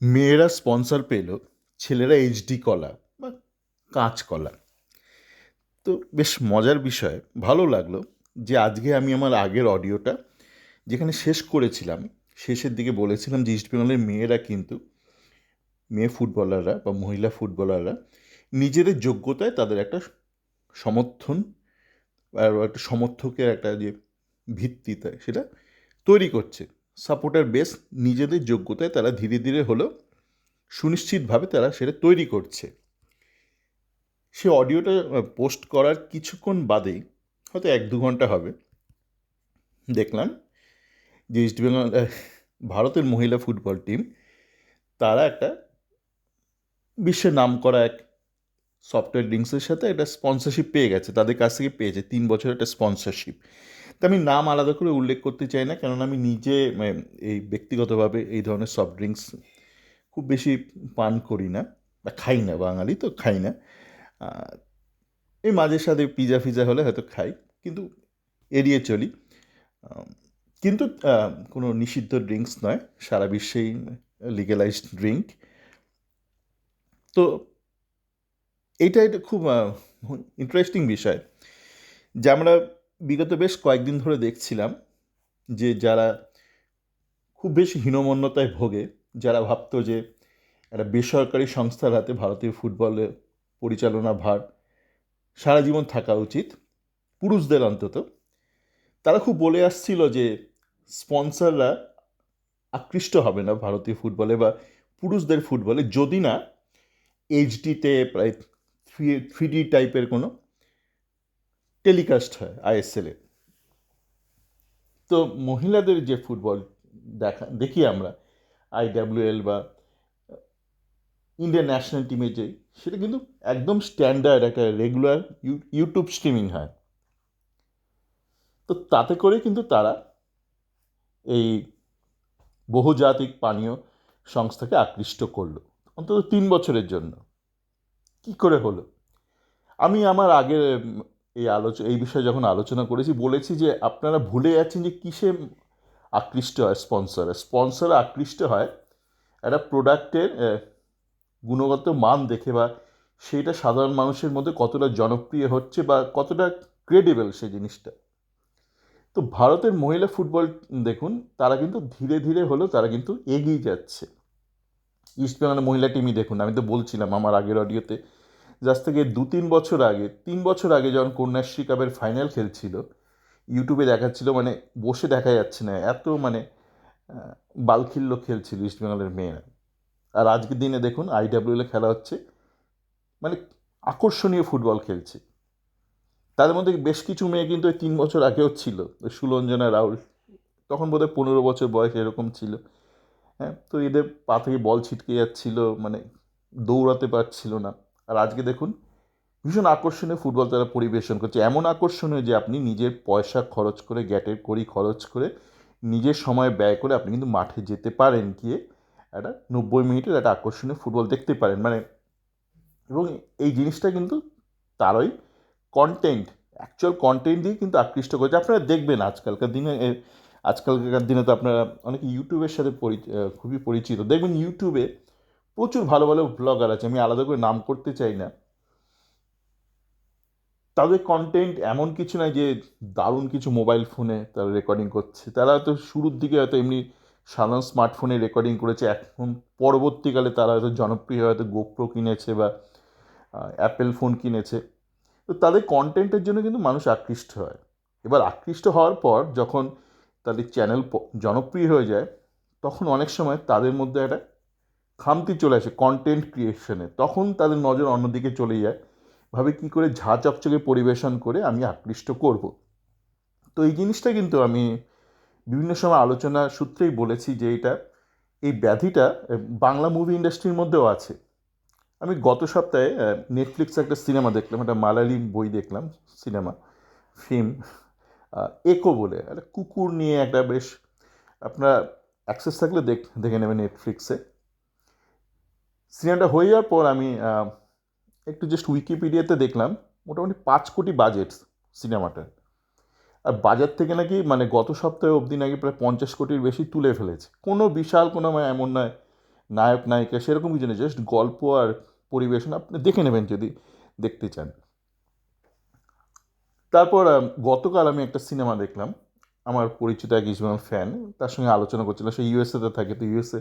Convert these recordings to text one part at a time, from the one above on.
মেয়েরা স্পন্সর পেল, ছেলেরা এইচডি কলা বা কাঁচ কলা। তো বেশ মজার বিষয়, ভালো লাগলো যে আজকে আমি আমার আগের অডিওটা যেখানে শেষ করেছিলাম, শেষের দিকে বলেছিলাম যে ইস্টবেঙ্গলের মেয়েরা কিন্তু, মেয়ে ফুটবলাররা বা মহিলা ফুটবলাররা নিজেদের যোগ্যতায় তাদের একটা সমর্থন আর একটা সমর্থকের একটা যে ভিত্তিতে সেটা তৈরি করছে, সাপোর্টার বেস নিজেদের যোগ্যতায় তারা ধীরে ধীরে হলেও সুনিশ্চিতভাবে তারা সেটা তৈরি করছে। সে অডিওটা পোস্ট করার কিছুক্ষণ বাদেই, হয়তো 1-2 ঘন্টা হবে, দেখলাম যে ইস্টবেঙ্গল ভারতের মহিলা ফুটবল টিম তারা একটা বিশ্বের নামকরা এক সফটওয়্যার ড্রিঙ্কসের সাথে একটা স্পন্সরশিপ পেয়ে গেছে, তাদের কাছ থেকে পেয়েছে 3 বছরের একটা স্পন্সরশিপ। তা আমি নাম আলাদা করে উল্লেখ করতে চাই না, কেননা আমি নিজে এই ব্যক্তিগতভাবে এই ধরনের সফট ড্রিঙ্কস খুব বেশি পান করি না বা খাই না, বাঙালি তো খাই না। এই মাঝে সাথে পিজা ফিজা হলে হয়তো খাই, কিন্তু এড়িয়ে চলি। আম, কিন্তু কোনো নিষিদ্ধ ড্রিঙ্কস নয়, সারা বিশ্বেই লিগ্যালাইজড ড্রিঙ্ক। তো এটা খুব ইন্টারেস্টিং বিষয় যে আমরা বিগত বেশ কয়েকদিন ধরে দেখছিলাম যে যারা খুব বেশি হীনমন্যতায় ভোগে, যারা ভাবতো যে একটা বেসরকারি সংস্থার হাতে ভারতীয় ফুটবলের পরিচালনা ভার সারা জীবন থাকা উচিত, পুরুষদের অন্তত, তারা খুব বলে আসছিল যে স্পন্সররা আকৃষ্ট হবে না ভারতীয় ফুটবলে বা পুরুষদের ফুটবলে যদি না এইচডিতে প্রায় থ্রি ডি টাইপের কোনো টেলিকাস্ট হয় আইএসএলে। তো মহিলাদের যে ফুটবল দেখি আমরা, আইডাব্লিউএল বা ইন্ডিয়ান ন্যাশনাল টিমে যে, সেটা কিন্তু একদম স্ট্যান্ডার্ড একটা রেগুলার ইউটিউব স্ট্রিমিং হয়। তো তাতে করে কিন্তু তারা এই বহুজাতিক পানীয় সংস্থাকে আকৃষ্ট করলো অন্তত 3 বছরের জন্য। কি করে হলো? আমি আমার আগের এই বিষয়ে যখন আলোচনা করেছি বলেছি যে আপনারা ভুলে যাচ্ছেন যে কিসে আকৃষ্ট হয় স্পন্সর। স্পন্সর আকৃষ্ট হয় একটা প্রোডাক্টের গুণগত মান দেখে, বা সেটা সাধারণ মানুষের মধ্যে কতটা জনপ্রিয় হচ্ছে বা কতটা ক্রেডিবল সেই জিনিসটা। তো ভারতের মহিলা ফুটবল দেখুন, তারা কিন্তু ধীরে ধীরে হলেও তারা কিন্তু এগিয়ে যাচ্ছে। ইস্টবেঙ্গলের মহিলা টিমই দেখুন, আমি তো বলছিলাম আমার আগের অডিওতে, জাস্ট থেকে 2-3 বছর আগে, 3 বছর আগে যখন কন্যাশ্রী কাপের ফাইনাল খেলছিল, ইউটিউবে দেখাচ্ছিল, মানে বসে দেখা যাচ্ছে না, এত মানে বালখিল্য খেলছিল ইস্টবেঙ্গলের মেয়েরা। আর আজকের দিনে দেখুন আইডাব্লিউএল খেলা হচ্ছে, মানে আকর্ষণীয় ফুটবল খেলছে। তাদের মধ্যে বেশ কিছু মেয়ে কিন্তু ওই 3 বছর আগেও ছিল, ওই সুলঞ্জনা রাউল, তখন বোধহয় 15 বছর বয়স এরকম ছিল। হ্যাঁ, তো এদের পা থেকে বল ছিটকে যাচ্ছিল, মানে দৌড়াতে পারছিল না। আর আজকে দেখুন ভীষণ আকর্ষণীয় ফুটবল তারা পরিবেশন করছে, এমন আকর্ষণীয় যে আপনি নিজের পয়সা খরচ করে, গ্যাটের কড়ি খরচ করে, নিজের সময় ব্যয় করে আপনি কিন্তু মাঠে যেতে পারেন, গিয়ে একটা 90 মিনিটের একটা আকর্ষণীয় ফুটবল দেখতে পারেন, মানে। এবং এই জিনিসটা কিন্তু তারই কন্টেন্ট, অ্যাকচুয়াল কন্টেন্ট দিয়ে কিন্তু আকৃষ্ট করছে। আপনারা দেখবেন আজকালকার দিনে তো আপনারা অনেকে ইউটিউবের সাথে খুবই পরিচিত, দেখবেন ইউটিউবে প্রচুর ভালো ভালো ব্লগার আছে, আমি আলাদা করে নাম করতে চাই না। তাদের কন্টেন্ট এমন কিছু নয় যে দারুণ কিছু মোবাইল ফোনে তারা রেকর্ডিং করছে, তারা হয়তো শুরুর দিকে হয়তো এমনি সাধারণ স্মার্টফোনে রেকর্ডিং করেছে, এখন পরবর্তীকালে তারা হয়তো জনপ্রিয়, হয়তো গোপ্রো কিনেছে বা অ্যাপেল ফোন কিনেছে। তো তাদের কন্টেন্টের জন্য কিন্তু মানুষ আকৃষ্ট হয়। এবার আকৃষ্ট হওয়ার পর যখন তাদের চ্যানেল জনপ্রিয় হয়ে যায়, তখন অনেক সময় তাদের মধ্যে একটা খামতি চলে আসে কন্টেন্ট ক্রিয়েশনে, তখন তাদের নজর অন্যদিকে চলে যায়, ভাবে কী করে ঝাঁ চকচকে পরিবেশন করে আমি আকৃষ্ট করব। তো এই জিনিসটা কিন্তু আমি বিভিন্ন সময় আলোচনা সূত্রেই বলেছি যে এই ব্যাধিটা বাংলা মুভি ইন্ডাস্ট্রির মধ্যেও আছে। আমি গত সপ্তাহে নেটফ্লিক্সে একটা সিনেমা দেখলাম, একটা মালায়ালি বই দেখলাম, সিনেমা ফিল্ম, একো বলে, একটা কুকুর নিয়ে একটা বেশ, আপনার অ্যাক্সেস থাকলে দেখে নেবেন নেটফ্লিক্সে। সিনেমাটা হয়ে যাওয়ার পর আমি একটু জাস্ট উইকিপিডিয়াতে দেখলাম মোটামুটি 5 কোটি বাজেট সিনেমাটা। আর বাজার থেকে নাকি মানে গত সপ্তাহে অবধি নাকি প্রায় 50 কোটির বেশি তুলে ফেলেছে। কোনো বিশাল কোনো, মানে এমন নয় নায়ক নায়িকা সেরকম কিছু নেই, জাস্ট গল্প আর পরিবেশন আপনি দেখে নেবেন যদি দেখতে চান। তারপর গতকাল আমি একটা সিনেমা দেখলাম, আমার পরিচিত এক ইসলাম ফ্যান, তার সঙ্গে আলোচনা করছিলাম, সে ইউএসএতে থাকে, তো ইউএসএ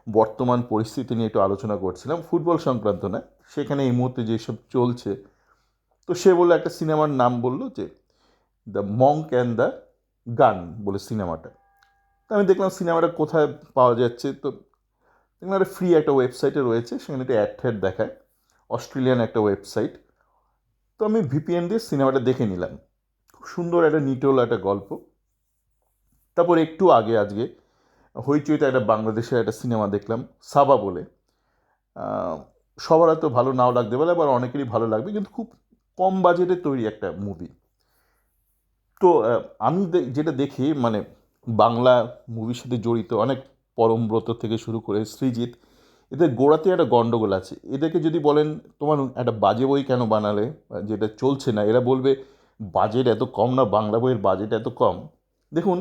বর্তমান পরিস্থিতি নিয়ে একটু আলোচনা করছিলাম, ফুটবল সংক্রান্ত না, সেখানে এই মুহূর্তে যেসব চলছে। তো সে বললো, একটা সিনেমার নাম বললো যে the Monk and the gun বলে সিনেমাটা। তো আমি দেখলাম সিনেমাটা কোথায় পাওয়া যাচ্ছে, তো দেখলাম একটা ফ্রি একটা ওয়েবসাইটে রয়েছে, সেখানে একটা অ্যাড ট্যাড দেখায়, অস্ট্রেলিয়ান একটা ওয়েবসাইট। তো আমি ভিপিএন দিয়ে সিনেমাটা দেখে নিলাম, খুব সুন্দর একটা নিটোল একটা গল্প। তারপর একটু আগে আজকে হইচইতে একটা বাংলাদেশের একটা সিনেমা দেখলাম, সাবা বলে। আহ, সবার হয়তো ভালো নাও লাগতে পারে, আবার অনেকেরই ভালো লাগবে, কিন্তু খুব কম বাজেটে তৈরি একটা মুভি। তো আমি যেটা দেখি, মানে বাংলা মুভির সাথে জড়িত অনেক পরমব্রত থেকে শুরু করে সৃজিত, এদের গোড়াতে একটা গণ্ডগোল আছে। এদেরকে যদি বলেন তোমার একটা বাজে বই কেন বানালে, যেটা চলছে না, এরা বলবে বাজেট এত কম না, বাংলা বইয়ের বাজেট এত কম। দেখুন,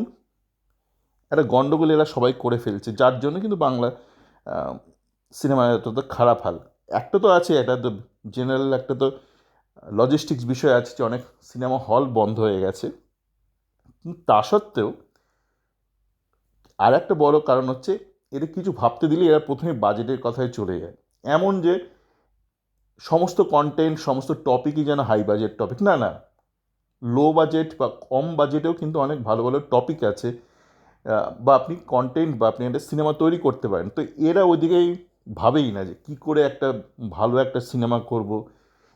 একটা গণ্ডগোল এরা সবাই করে ফেলছে, যার জন্য কিন্তু বাংলা সিনেমা এতটা খারাপ হাল। একটা তো আছে, একটা তো জেনারেল একটা তো লজিস্টিক্স বিষয় আছে, যে অনেক সিনেমা হল বন্ধ হয়ে গেছে। কিন্তু তা সত্ত্বেও আর একটা বড় কারণ হচ্ছে, এদের কিছু ভাবতে দিলে এরা প্রথমে বাজেটের কথায় চলে যায়। এমন যে সমস্ত কন্টেন্ট সমস্ত টপিকই যেন হাই বাজেট টপিক, না না, লো বাজেট বা কম বাজেটেও কিন্তু অনেক ভালো ভালো টপিক আছে, বা আপনি কন্টেন্ট বা আপনি একটা সিনেমা তৈরি করতে পারেন। তো এরা ওইদিকেই ভাবেই না যে কী করে একটা ভালো একটা সিনেমা করব,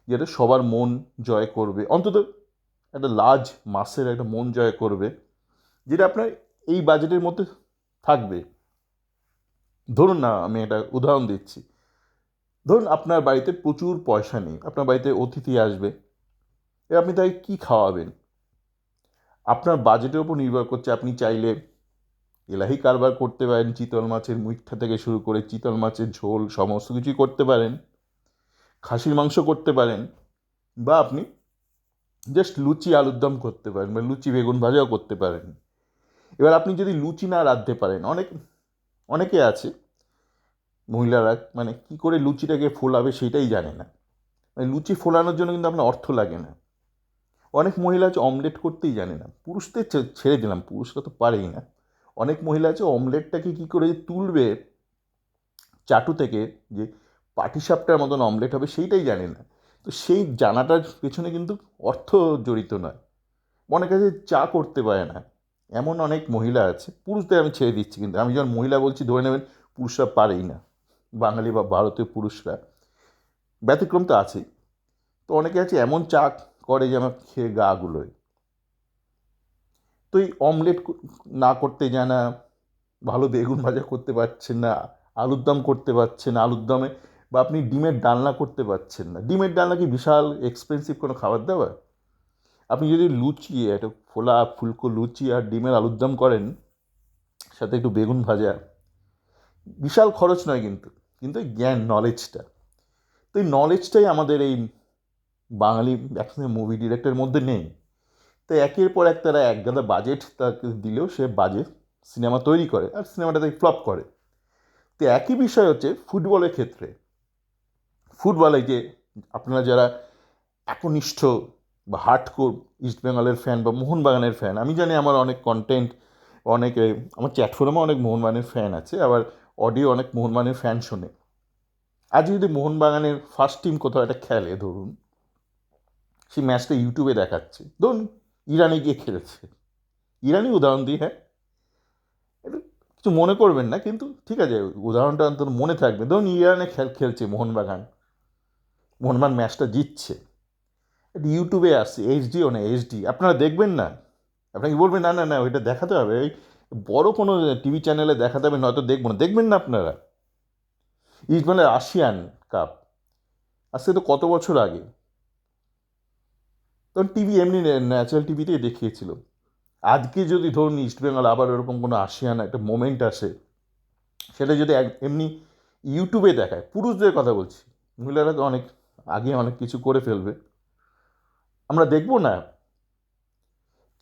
যেটা সবার মন জয় করবে, অন্তত একটা লার্জ মাসের একটা মন জয় করবে, যেটা আপনার এই বাজেটের মধ্যে থাকবে। ধরুন না, আমি একটা উদাহরণ দিচ্ছি, ধরুন আপনার বাড়িতে প্রচুর পয়সা নেই, আপনার বাড়িতে অতিথি আসবে, এবার আপনি তাকে কী খাওয়াবেন, আপনার বাজেটের উপর নির্ভর করছে। আপনি চাইলে এলাহি কারবার করতে পারেন, চিতল মাছের মুইঠা থেকে শুরু করে চিতল মাছের ঝোল সমস্ত কিছুই করতে পারেন, খাসির মাংস করতে পারেন, বা আপনি জাস্ট লুচি আলুর দম করতে পারেন, বা লুচি বেগুন ভাজাও করতে পারেন। এবার আপনি যদি লুচি না রাঁধতে পারেন, অনেকে আছে মহিলারা, মানে কি করে লুচিটাকে ফোলাবে সেটাই জানে না। মানে লুচি ফোলানোর জন্য কিন্তু আপনার অর্থ লাগে না। অনেক মহিলা আছে অমলেট করতেই জানে না, পুরুষদের ছেড়ে দিলাম, পুরুষরা তো পারেই না। অনেক মহিলা আছে অমলেটটাকে কী করে যে তুলবে চাটু থেকে, যে পাটিসাপটার মতন অমলেট হবে, সেইটাই জানে না। তো সেই জানাটার পেছনে কিন্তু অর্থ জড়িত নয়। অনেক আছে চা করতে পারে না, এমন অনেক মহিলা আছে। পুরুষদের আমি ছেড়ে দিচ্ছি, কিন্তু আমি যখন মহিলা বলছি ধরে নেবেন পুরুষরা পারেই না, বাঙালি বা ভারতীয় পুরুষরা, ব্যতিক্রম তো আছেই। তো অনেকে আছে এমন চা করে যে আমার খেয়ে গা গুলোয়। তো এই অমলেট না করতে জানা, ভালো বেগুন ভাজা করতে পারছেন না, আলুর দম করতে পারছেন না, আলুর দমে, বা আপনি ডিমের ডালনা করতে পারছেন না। ডিমের ডালনা কি বিশাল এক্সপেন্সিভ কোনো খাবার দাবার? আপনি যদি লুচি, একটা ফোলা ফুলকো লুচি আর ডিমের আলুর দম করেন, সাথে একটু বেগুন ভাজা, বিশাল খরচ নয় কিন্তু, কিন্তু এই জ্ঞান নলেজটা, তো এই নলেজটাই আমাদের এই বাঙালি একসঙ্গে মুভি ডিরেক্টরের মধ্যে নেই। তো একের পর এক তারা একগাদা বাজেট তাকে দিলেও সে বাজে সিনেমা তৈরি করে, আর সিনেমাটা তাই ফ্লপ করে। তো একই বিষয় হচ্ছে ফুটবলের ক্ষেত্রে। ফুটবলে যে আপনারা যারা একনিষ্ঠ বা হার্ডকোর ইস্টবেঙ্গলের ফ্যান বা মোহনবাগানের ফ্যান, আমি জানি আমার অনেক কন্টেন্ট, অনেকে আমার চ্যাটফোরামে অনেক মোহনবাগানের ফ্যান আছে, আবার অডিও অনেক মোহনবাগানের ফ্যান শোনে। আজ যদি মোহনবাগানের ফার্স্ট টিম কোথাও একটা খেলে, ধরুন সেই ম্যাচটা ইউটিউবে দেখাচ্ছে, ধরুন ইরানে গিয়ে খেলেছে, ইরানি উদাহরণ দিই, হ্যাঁ, এটা কিছু মনে করবেন না, কিন্তু ঠিক আছে, উদাহরণটা অন্তত মনে থাকবে। ধরুন ইরানে খেলছে মোহনবাগান, মোহনবাগান ম্যাচটা জিতছে, এটা ইউটিউবে আসছে, এইচডিও না এইচডি, আপনারা দেখবেন না? আপনাকে বলবেন না না না ওইটা দেখাতে হবে, ওই বড় কোনো টিভি চ্যানেলে দেখাতে হবে, নয়তো দেখবো না, দেখবেন না আপনারা? ইস্টবেঙ্গলের আসিয়ান কাপ, আজকে তো কত বছর আগে, তখন টিভি এমনি ন্যাচারাল টিভিতেই দেখিয়েছিল। আজকে যদি ধরুন ইস্টবেঙ্গল আবার ওরকম কোনো আসিয়ান একটা মোমেন্ট আসে, সেটা যদি এমনি ইউটিউবে দেখায়, পুরুষদের কথা বলছি, মহিলারা তো অনেক আগে অনেক কিছু করে ফেলবে, আমরা দেখবো না?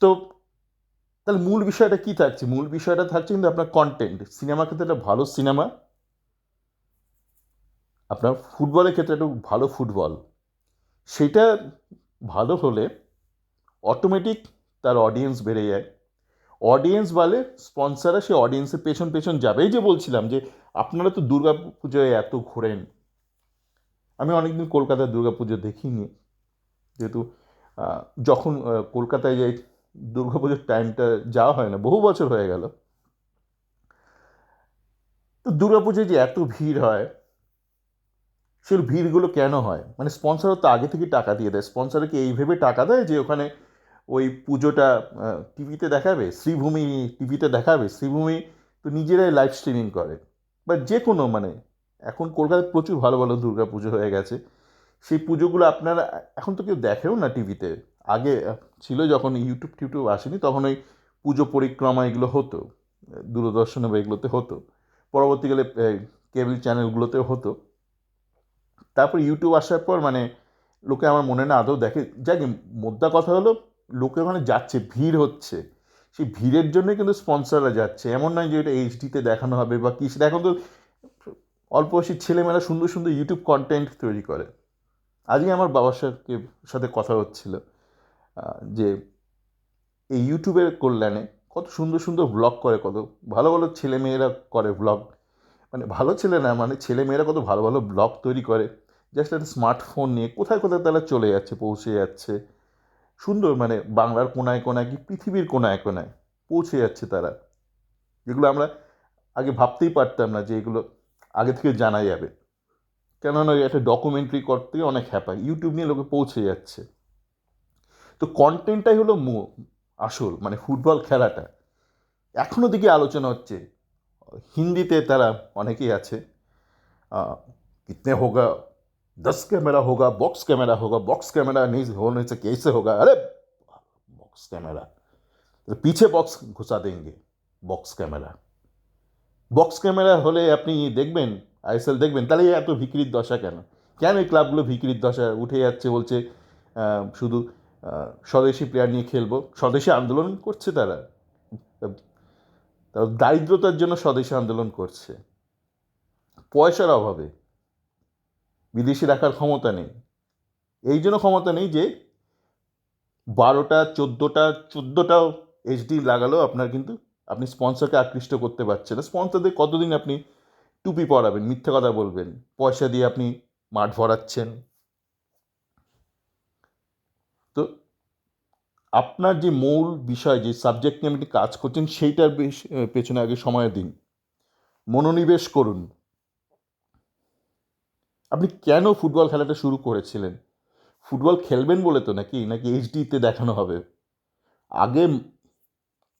তো তাহলে মূল বিষয়টা কী থাকছে? মূল বিষয়টা থাকছে কিন্তু আপনার কন্টেন্ট। সিনেমা ক্ষেত্রে একটা ভালো সিনেমা আপনার ফুটবলের ক্ষেত্রে একটু ভালো ফুটবল, সেটা ভালো হলে অটোমেটিক তার অডিয়েন্স বেড়ে যায়। অডিয়েন্স বাড়লে স্পন্সাররা সে অডিয়েন্সের পেছন পেছন যাবে। এই যে বলছিলাম যে আপনারা তো দুর্গা পুজোয় এত ঘোরেন, আমি অনেকদিন কলকাতায় দুর্গা পুজো দেখিনি, যেহেতু যখন কলকাতায় যাই দুর্গা পুজোর টাইমটা যাওয়া হয় না, বহু বছর হয়ে গেল। তো দুর্গা পুজোয় যে এত ভিড় হয়, সেই ভিড়গুলো কেন হয়? মানে স্পন্সরও তো আগে থেকে টাকা দিয়ে দেয়। স্পন্সরকে কি এই ভেবে টাকা দেয় যে ওখানে ওই পুজোটা টিভিতে দেখাবে, শ্রীভূমি টিভিতে দেখাবে? শ্রীভূমি তো নিজেরাই লাইভ স্ট্রিমিং করে, বা যে কোনো মানে এখন কলকাতায় প্রচুর ভালো ভালো দুর্গা পুজো হয়ে গেছে। সেই পুজোগুলো আপনারা এখন তো কেউ দেখেও না টিভিতে। আগে ছিল যখন ইউটিউব টিউটিউব আসেনি, তখন ওই পুজো পরিক্রমা এগুলো হতো, দূরদর্শনে বা এগুলোতে হতো, পরবর্তীকালে কেবল চ্যানেলগুলোতেও হতো। তারপর ইউটিউব আসার পর মানে লোকে আমার মনে না আদৌ দেখে। যাক, মোদ্দা কথা হলো লোকে ওখানে যাচ্ছে, ভিড় হচ্ছে, সেই ভিড়ের জন্য কিন্তু স্পন্সররা যাচ্ছে। এমন নয় যে এটা এইচডিতে দেখানো হবে বা কি, সেটা এখন তো অল্প বয়সী ছেলেমেয়েরা সুন্দর সুন্দর ইউটিউব কন্টেন্ট তৈরি করে। আজকে আমার বাবার সাথে কথা হচ্ছিল যে এই ইউটিউবের কল্যাণে কত সুন্দর সুন্দর ব্লগ করে, কত ভালো ভালো ছেলেমেয়েরা করে ব্লগ। মানে ভালো ছেলে না, মানে ছেলেমেয়েরা কত ভালো ভালো ব্লগ তৈরি করে, জাস্ট একটা স্মার্টফোন নিয়ে কোথায় কোথায় তারা চলে যাচ্ছে, পৌঁছে যাচ্ছে। সুন্দর, মানে বাংলার কোনায় কোনায় কি পৃথিবীর কোনায় কোনায় পৌঁছে যাচ্ছে তারা, যেগুলো আমরা আগে ভাবতেই পারতাম না যে এগুলো আগে থেকে জানা যাবে। কেননা একটা ডকুমেন্টারি করতে অনেক হ্যাপা, ইউটিউব নিয়ে লোকে পৌঁছে যাচ্ছে। তো কন্টেন্টটাই হলো আসল, মানে ফুটবল খেলাটা এখনও দিকে আলোচনা হচ্ছে। হিন্দিতে তারা অনেকেই আছে, कितने होगा, 10 कैमरा होगा, बॉक्स कैमरा नहीं होने से कैसे होगा, अरे बॉक्स कैमरा तो पीछे बॉक्स घुसा देंगे, বক্স ক্যামেরা হলে আপনি দেখবেন, আইএসএল দেখবেন, তাহলে এত ভিকিরির দশা কেন? কেন এই ক্লাবগুলো ভিকিরির দশা উঠে যাচ্ছে? বলছে শুধু স্বদেশি প্লেয়ার নিয়ে খেলবো, স্বদেশি আন্দোলন করছে তারা। তারা দারিদ্রতার জন্য স্বদেশি আন্দোলন করছে, পয়সার অভাবে। বিদেশি রাখার ক্ষমতা নেই, এই জন্য ক্ষমতা নেই যে 12টা 14টাও এইচডি লাগালেও আপনার কিন্তু আপনি স্পন্সরকে আকৃষ্ট করতে পারছেন না। স্পন্সরদের কতদিন আপনি টুপি পরাবেন, মিথ্যে কথা বলবেন, পয়সা দিয়ে আপনি মাঠ ভরাচ্ছেন। তো আপনার যে মূল বিষয়, যে সাবজেক্ট নিয়ে আপনি কাজ করছেন, সেইটার পেছনে আগে সময় দিন, মনোনিবেশ করুন। আপনি কেন ফুটবল খেলাটা শুরু করেছিলেন? ফুটবল খেলবেন বলে তো, নাকি নাকি এইচডিতে দেখানো হবে? আগে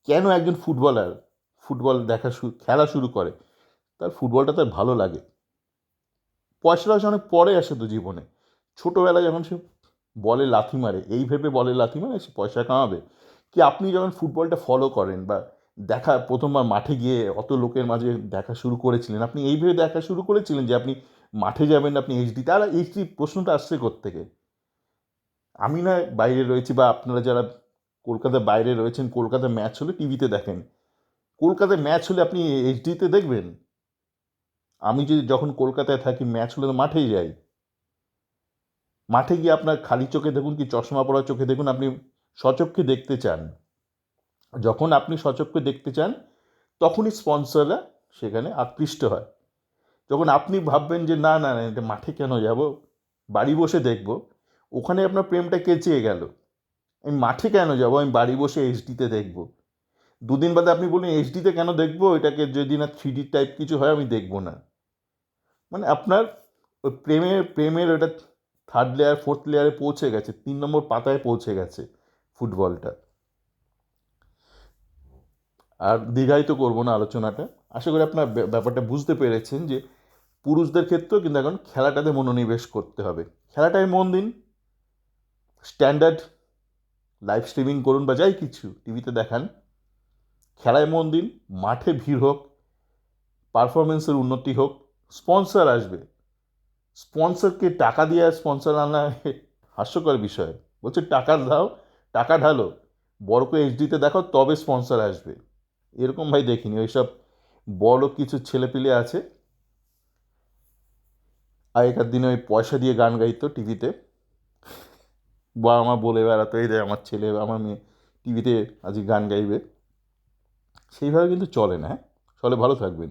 কেন একজন ফুটবলার ফুটবল খেলা শুরু করে? তার ফুটবলটা তার ভালো লাগে। পয়সাটা অনেক পরে আসে তো জীবনে। ছোটোবেলায় যখন সে বলে লাথি মারে, এই ভেবে বলে লাথি মারে সে পয়সা কামাবে। কি আপনি যখন ফুটবলটা ফলো করেন বা প্রথমবার মাঠে গিয়ে অত লোকের মাঝে দেখা শুরু করেছিলেন, আপনি এই ভেবে দেখা শুরু করেছিলেন যে আপনি মাঠে যাবেন, আপনি এইচডি, তারা এইচডি প্রশ্নটা আসছে কোত্থেকে? আমি না বাইরে রয়েছি, বা আপনারা যারা কলকাতার বাইরে রয়েছেন, কলকাতার ম্যাচ হলে টিভিতে দেখেন, কলকাতায় ম্যাচ হলে আপনি এইচডিতে দেখবেন? আমি যদি যখন কলকাতায় থাকি, ম্যাচ হলে তো মাঠেই যাই। মাঠে গিয়ে আপনার খালি চোখে দেখুন কি চশমা পরা চোখে দেখুন, আপনি সচক্ষে দেখতে চান। যখন আপনি সচক্ষে দেখতে চান, তখনই স্পন্সররা সেখানে আকৃষ্ট হয়। যখন আপনি ভাববেন যে না না না, এটা মাঠে কেন যাব, বাড়ি বসে দেখব, ওখানে আপনার প্রেমটা কেচিয়ে গেল। আমি মাঠে কেন যাব, আমি বাড়ি বসে এইচডিতে দেখব। দুদিন বাদে আপনি বলুন এইচডিতে কেন দেখবো, এটাকে যদি না 3D টাইপ কিছু হয় আমি দেখব না। মানে আপনার ওই প্রেমের ওটা থার্ড লেয়ার ফোর্থ লেয়ারে পৌঁছে গেছে, 3 নম্বর পাতায় পৌঁছে গেছে ফুটবলটা। আর দীর্ঘায়িত করবো না আলোচনাটা। আশা করি আপনার ব্যাপারটা বুঝতে পেরেছেন যে পুরুষদের ক্ষেত্রেও কিন্তু এখন খেলাটাতে মনোনিবেশ করতে হবে। খেলাটায় মন দিন, স্ট্যান্ডার্ড লাইভ স্ট্রিমিং করুন বা যাই কিছু টিভিতে দেখান, খেলায় মন দিন, মাঠে ভিড় হোক, পারফরমেন্সের উন্নতি হোক, স্পন্সর আসবে। স্পন্সরকে টাকা দিয়ে স্পন্সর আনা হাস্যকর বিষয়। বলছে টাকা দাও, টাকা ঢালো, বড় করে এইচডিতে দেখাও, তবে স্পন্সর আসবে। এরকম ভাই দেখিনি। ওইসব বড় কিছু ছেলেপিলে আছে, আগেকার দিনে ওই পয়সা দিয়ে গান গাইতো টিভিতে, বাবা মা বলে বেড়াতো এই রে আমার ছেলে আমার মেয়ে টিভিতে আজকে গান গাইবে। সেইভাবে কিন্তু চলে না, হ্যাঁ? চলে, ভালো থাকবেন।